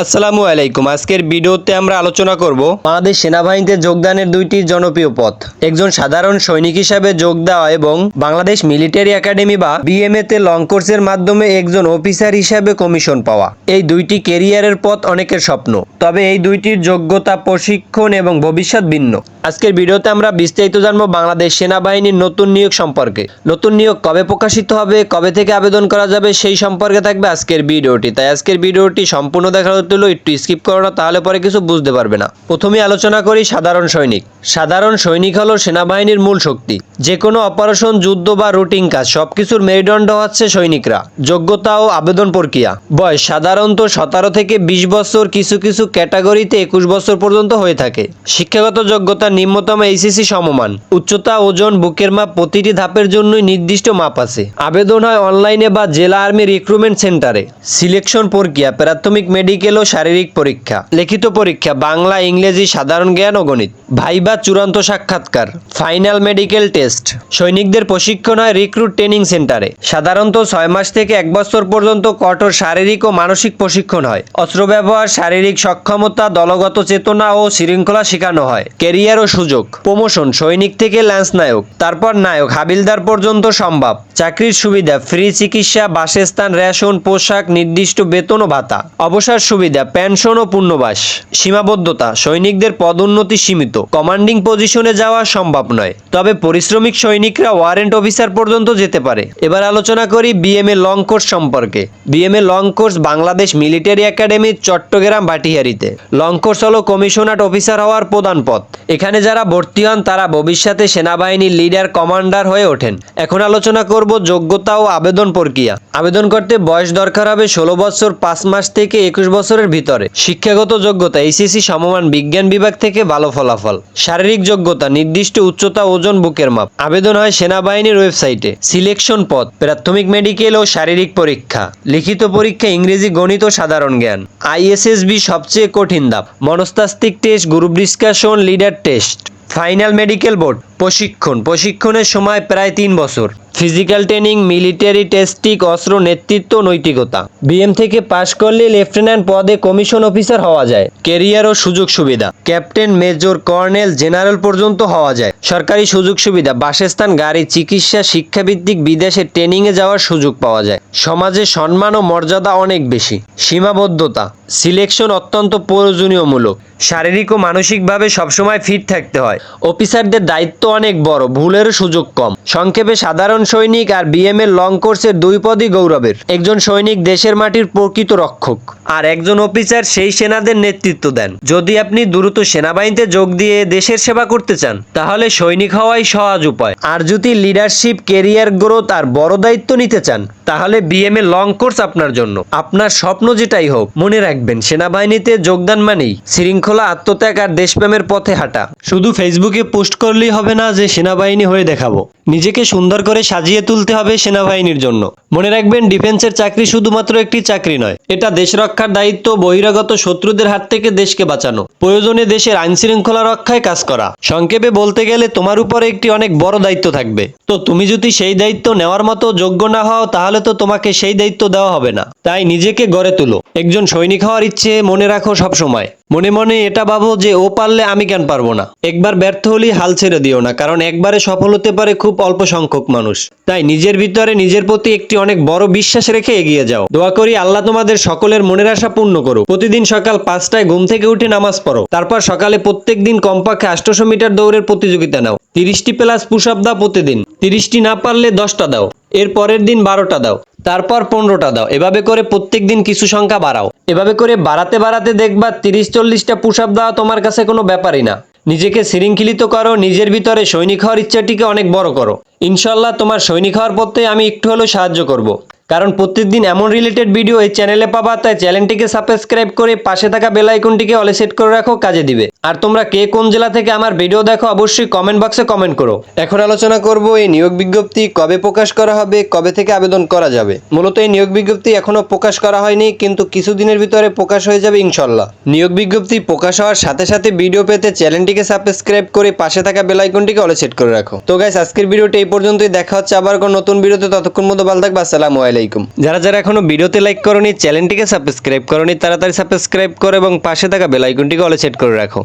আসসালামু আলাইকুম। আজকের ভিডিওতে আমরা আলোচনা করব বাংলাদেশ সেনাবাহিনীতে যোগদানের দুইটি জনপ্রিয় পথ, একজন সাধারণ সৈনিক হিসাবে যোগ দেওয়া এবং বাংলাদেশ মিলিটারি একাডেমি বা বিএমএ তে লং কোর্সের মাধ্যমে একজন অফিসার হিসাবে কমিশন পাওয়া। এই দুইটি ক্যারিয়ারের পথ অনেকের স্বপ্ন, তবে এই দুইটির যোগ্যতা, প্রশিক্ষণ এবং ভবিষ্যৎ ভিন্ন। আজকের ভিডিওতে আমরা বিস্তারিত জানবো বাংলাদেশ সেনাবাহিনীর নতুন নিয়োগ সম্পর্কে। নতুন নিয়োগ কবে প্রকাশিত হবে, কবে থেকে আবেদন করা যাবে, সেই সম্পর্কে থাকবে আজকের ভিডিওটি। তাই আজকের ভিডিওটি সম্পূর্ণ দেখার হলো একটু স্কিপ করো না, তাহলে পরে কিছু বুঝতে পারবে না। প্রথমে আলোচনা করি সাধারণ সৈনিক। সাধারণ সৈনিক হলো সেনাবাহিনীর মূল শক্তি। যে কোনো অপারেশন, যুদ্ধ বা রুটিন কাজ সবকিছুর মেরুদণ্ড হচ্ছে সৈনিকরা। যোগ্যতা ও আবেদন প্রক্রিয়া। বয়স সাধারণত 17 থেকে 20 বছর, কিছু কিছু ক্যাটাগরিতে 21 বছর পর্যন্ত হয়ে থাকে। শিক্ষাগত যোগ্যতা নিম্নতম এইচএসসি সমমান। উচ্চতা, ওজন, বুকের মাপ প্রতিটি ধাপের জন্যই নির্দিষ্ট মাপ আছে। আবেদন হয় অনলাইনে বা জেলা আর্মি রিক্রুটমেন্ট সেন্টারে। সিলেকশন প্রক্রিয়া প্রাথমিক মেডিকেল ও শারীরিক পরীক্ষা। লিখিত পরীক্ষা বাংলা, ইংরেজি, সাধারণ জ্ঞান ও গণিত। ভাইবা চূড়ান্ত সাক্ষাৎকার, ফাইনাল মেডিকেল টেস্ট। সৈনিকদের প্রশিক্ষণ হয় রিক্রুট ট্রেনিং সেন্টারে। সাধারণত 6 মাস থেকে 1 বছর পর্যন্ত কঠোর শারীরিক ও মানসিক প্রশিক্ষণ হয়। অস্ত্র ব্যবহার, শারীরিক সক্ষমতা, দলগত চেতনা ও শৃঙ্খলা শেখানো হয়। ক্যারিয়ার ও সুযোগ। প্রমোশন সৈনিক থেকে ল্যান্স নায়ক, তারপর নায়ক, হাবিলদার পর্যন্ত সম্ভব। চাকরির সুবিধা ফ্রি চিকিৎসা, বাসস্থান, রেশন, পোশাক, নির্দিষ্ট বেতন ও ভাতা। অবসর সুবিধা পেনশন ও পুনর্বাস। সীমাবদ্ধতা সৈনিকদের পদোন্নতি সীমিত, কমান্ডিং পজিশনে যাওয়া সম্ভব নয়, তবে পরিশ্রমিক সৈনিকরা ওয়ারেন্ট অফিসার পর্যন্ত যেতে পারে। এবার আলোচনা করি বিএমএ লং কোর্স সম্পর্কে। BMA long course Bangladesh military academy, Chattogram ভাটিয়ারিতে। লং কোর্স হলো কমিশনার অফিসার হওয়ার প্রধান পথ। এখানে যারা ভর্তি হন তারা ভবিষ্যতে সেনাবাহিনীর লিডার, কমান্ডার হয়ে ওঠেন। এখন আলোচনা করব যোগ্যতা ও আবেদন প্রক্রিয়া। আবেদন করতে বয়স দরকার হবে 16 বছর 5 মাস থেকে 21 বছরের ভিতরে। শিক্ষাগত যোগ্যতা এইচএসসি সমমান, বিজ্ঞান বিভাগ থেকে ভালো ফলাফল। শারীরিক যোগ্যতা নির্দিষ্ট উচ্চতা, ওজন, বুকের মাপ। আবেদন হয় সেনাবাহিনীর ওয়েবসাইটে। সিলেকশন পথ প্রাথমিক মেডিকেল ও শারীরিক পরীক্ষা। লিখিত পরীক্ষা ইংরেজি, গণিত ও সাধারণ জ্ঞান। আইএসএসবি সবচেয়ে কঠিন ধাপ। মনস্তাত্ত্বিক test, group discussion, leader test. Final medical board. প্রশিক্ষণের সময় প্রায় 3 বছর। ফিজিক্যাল ট্রেনিং, মিলিটারি টেস্টিং, অস্ত্র নেতৃত্ব, নৈতিকতা। বিএম থেকে পাশ করলে লেফটেন্যান্ট পদে কমিশন অফিসার হওয়া যায়। ক্যারিয়ার ও সুযোগ সুবিধা ক্যাপ্টেন, মেজর, কর্নেল, জেনারেল পর্যন্ত হওয়া যায়। সরকারি সুযোগ সুবিধা বাসস্থান, গাড়ি, চিকিৎসা, শিক্ষাভিত্তিক বিদেশে ট্রেনিংয়ে যাওয়ার সুযোগ পাওয়া যায়। সমাজে সম্মান ও মর্যাদা অনেক বেশি। সীমাবদ্ধতা সিলেকশন অত্যন্ত প্রয়োজনীয়মূলক। শারীরিক ও মানসিকভাবে সবসময় ফিট থাকতে হয়। অফিসারদের দায়িত্ব অনেক বড়, ভুলের সুযোগ কম। সংক্ষেপে সাধারণ সৈনিক আর বিএমএ লং কোর্সের 2 পদই গৌরবের। একজন সৈনিক দেশের মাটির প্রকৃত রক্ষক, আর একজন অফিসার সেই সেনাদের নেতৃত্ব দেন। যদি আপনি দ্রুত সেনাবাহিনীতে যোগ দিয়ে দেশের সেবা করতে চান, তাহলে সৈনিক হওয়াই সহজ উপায়। আর যদি লিডারশিপ, ক্যারিয়ার গ্রোথ আর বড় দায়িত্ব নিতে চান, তাহলে বিএমএ লং কোর্স আপনার জন্য। আপনার স্বপ্ন যেটাই হোক, মনে রাখবেন সেনাবাহিনীতে যোগদান মানেই শৃঙ্খলা, আত্মত্যাগ আর দেশপ্রেমের পথে হাঁটা। শুধু ফেসবুকে পোস্ট করলেই হবে না যে সেনাবাহিনী হয়ে দেখাবো। নিজেকে সুন্দর করে সাজিয়ে তুলতে হবে সেনাবাহিনীর জন্য। মনে রাখবেন ডিফেন্সের চাকরি শুধুমাত্র একটি চাকরি নয়, এটা দেশ রক্ষার দায়িত্ব। বহিরাগত শত্রুদের হাত থেকে দেশকে বাঁচানো, প্রয়োজনে দেশের আইন শৃঙ্খলা রক্ষায় কাজ করা। সংক্ষেপে বলতে গেলে তোমার উপরে একটি অনেক বড় দায়িত্ব থাকবে। তো তুমি যদি সেই দায়িত্ব নেওয়ার মতো যোগ্য না হও, তাহলে তো তোমাকে সেই দায়িত্ব দেওয়া হবে না। তাই নিজেকে গড়ে তুলো। একজন সৈনিক হওয়ার ইচ্ছে মনে রাখো সব সময়। মনে মনে এটা ভাবো যে ও পারলে আমি কেন পারবো না। একবার ব্যর্থ হলেই হাল ছেড়ে দিও না, কারণ একবারে সফল হতে পারে খুব অল্প সংখ্যক মানুষ। তাই নিজের ভিতরে নিজের প্রতি একটি অনেক বড় বিশ্বাস রেখে এগিয়ে যাও। দোয়া করি আল্লাহ তোমাদের সকলের মনের আশা পূর্ণ করুক। প্রতিদিন সকাল 5টায় ঘুম থেকে উঠে নামাজ পড়ো, তারপর সকালে প্রত্যেক দিন কমপক্ষে 800 মিটার দৌড়ের প্রতিযোগিতা নাও। 30টি প্লাস পুশ আপ দাও প্রতিদিন। 30টি না পারলে 10টা দাও। এর পরের দিন 12টা দাও, তারপর 15টা দাও। এভাবে করে প্রত্যেক দিন কিছু সংখ্যা বাড়াও। এভাবে করে বাড়াতে বাড়াতে দেখবা 30-40টা পুশ আপ দেওয়া তোমার কাছে কোনো ব্যাপারই না। নিজেকে শৃঙ্খলিত করো, নিজের ভিতরে সৈনিক হওয়ার ইচ্ছাটিকে অনেক বড় করো। ইনশাল্লাহ তোমার সৈনিক হওয়ার পথে আমি একটু হলেও সাহায্য করব। কারণ প্রত্যেকদিন এমন রিলেটেড ভিডিও এই চ্যানেলে পাবা। তাই চ্যানেলটিকে সাবস্ক্রাইব করে পাশে থাকা বেল আইকনটিকে অলে সেট করে রাখো, কাজে দিবে। আর তোমরা কে কোন জেলা থেকে আমার ভিডিও দেখো অবশ্যই কমেন্ট বক্সে কমেন্ট করো। এখন আলোচনা করব এই নিয়োগ বিজ্ঞপ্তি কবে প্রকাশ করা হবে, কবে থেকে আবেদন করা যাবে। মূলত এই নিয়োগ বিজ্ঞপ্তি এখনো প্রকাশ করা হয়নি, কিন্তু কিছুদিনের ভিতরে প্রকাশ হয়ে যাবে ইনশাল্লাহ। নিয়োগ বিজ্ঞপ্তি প্রকাশ হওয়ার সাথে সাথে ভিডিও পেতে চ্যানেলটিকে সাবস্ক্রাইব করে পাশে থাকা বেল আইকনটিকে অলে সেট করে রাখো। তো গাইস, আজকের ভিডিওটি এই পর্যন্তই। দেখা হচ্ছে আবার কোন নতুন ভিডিওতে। ততক্ষণ মতো ভালো থাকবে। আসসালামু আলাইকুম। আলাইকুম। যারা যারা এখনো ভিডিওতে লাইক করনি, চ্যানেলটিকে সাবস্ক্রাইব করনি, তাড়াতাড়ি সাবস্ক্রাইব করো এবং পাশে থাকা বেল আইকনটিকে অলে সেট করে রাখো।